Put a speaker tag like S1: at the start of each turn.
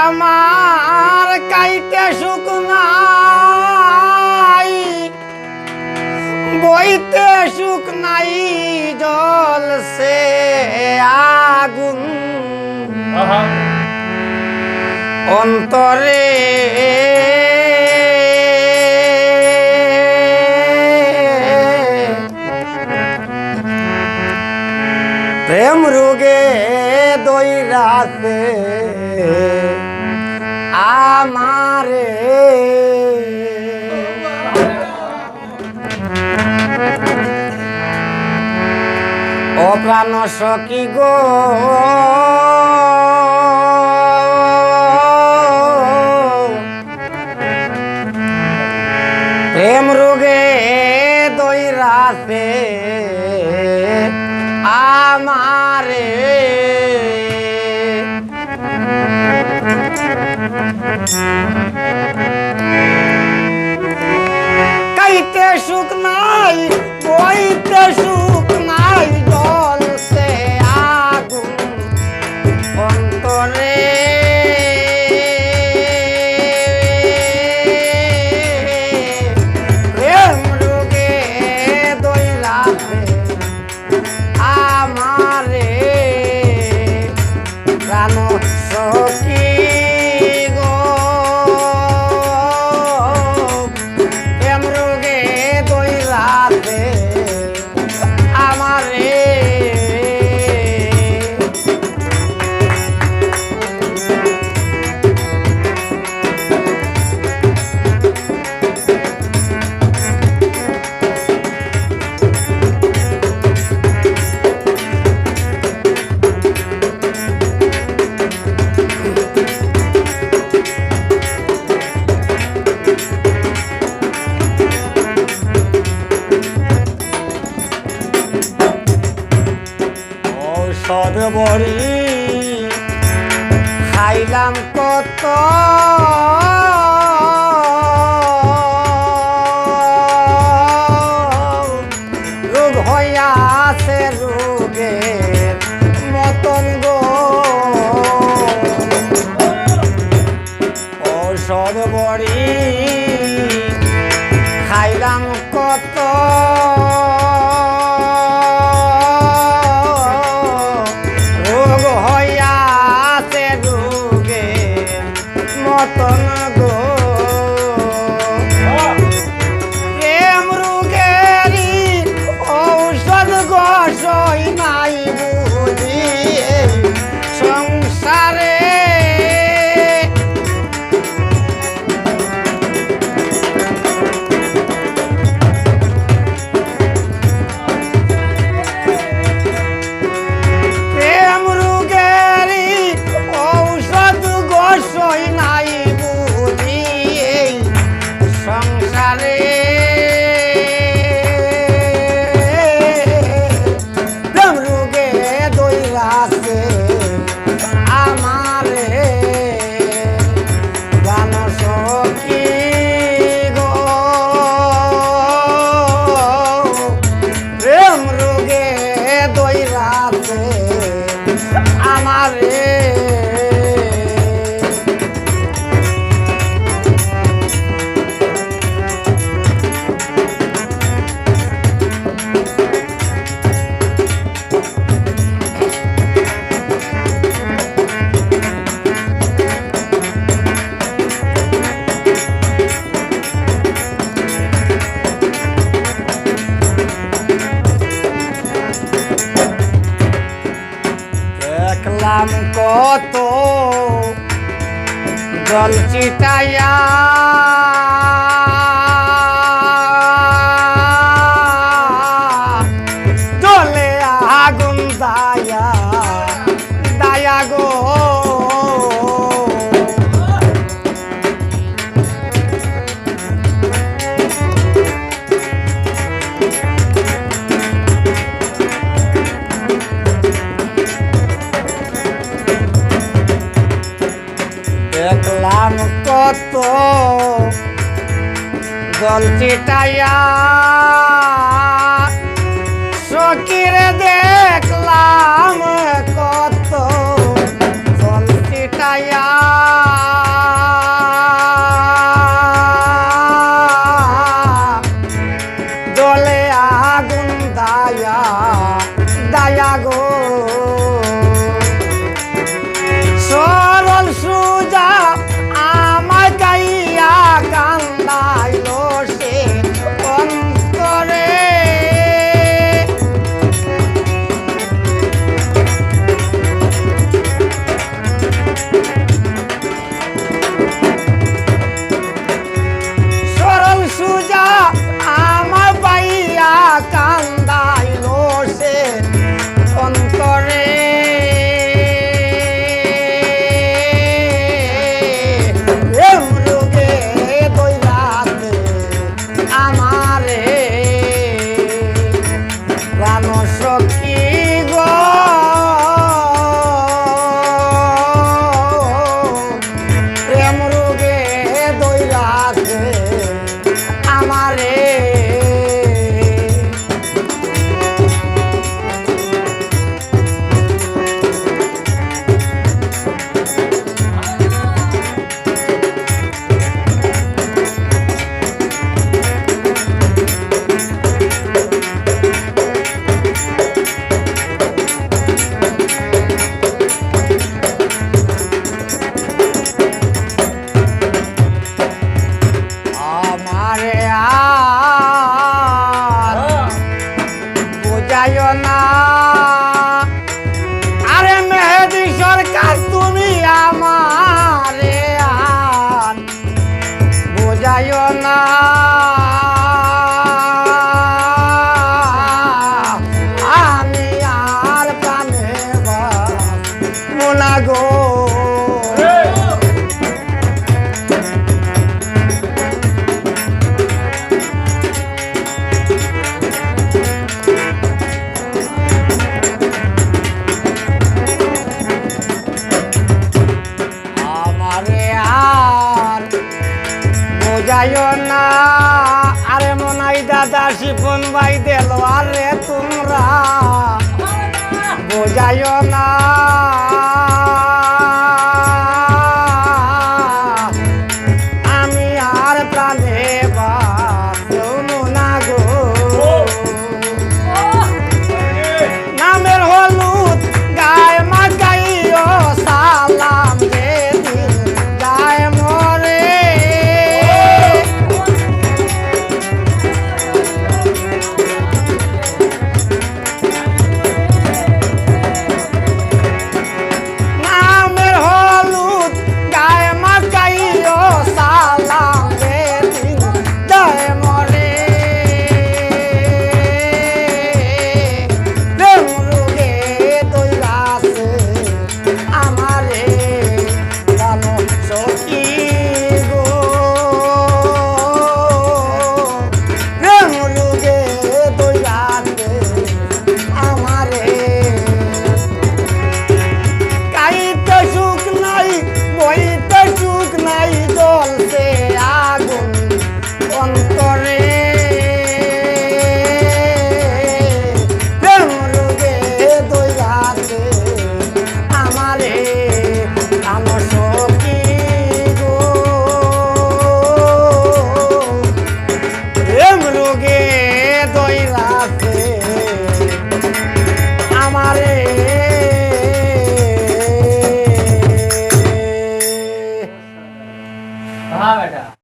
S1: আমার কাইতে সুখ নাই, বইতে সুখ নাই, জ্বলছে আগুন অন্তরে। প্রেম রোগে দইরাছে আমারে, ও প্রাণ সখী গো প্রেম রোগে দইরাছে আমারে। কাইতে সুখ নাই, বইতে সুখ নাই, জ্বলছে আগুন অন্তরে। প্রেম রোগে দইরাছে আমারে, প্রাণ সখী গো প্রেম রোগে দইরাছে আমারে। সদবরি খাইলাম কত, রোগ হইয়াছে রোগের মতন গো। ঔষধ বড়ি খাইলাম কত, মতন গো। প্রেম রোগেরই ঔষধ গো সই নাই বুঝি সংসারে। প্রেম রোগেরই ঔষধ গো সই নাই সংসারে। প্রেম রোগে দইরাছে আমারে, প্রাণ সখী গো প্রেম রোগে দইরাছে আমারে। দেখলাম কত জল চিটাইয়া, জলে আগুন দায়া দায়া গো। দেখলাম কত জল চিটাইয়া, সখীরে দেখলাম কত জল চিটাইয়া। আগুন দায়া দায়া গো সরল সুজা আমার গাইয়া কান্দাইল সে অন্তরে সরল সুজা আমার বাইয়া কান্দাইল সে অন্তরে রোগে দৈরাতে আমারে প্রাণ সখী গো প্রেম রোগে দৈরাতে আমারে আমারে আর বুঝাইও না আরে মেহেদি সরকার তুমি আমারে আর বুঝাইও না আমি আর প্রাণে মোনা গো যাইও না আরে মনাই দাদা শিপন ভাই দেল আরে তোমরা বোঝাইও না আমি আর প্রাণে বাঁচবো না গো নামের হলুদ গায়ে মাগাইও সালাম যেদিন গায়ে মরে
S2: हाँ बेटा।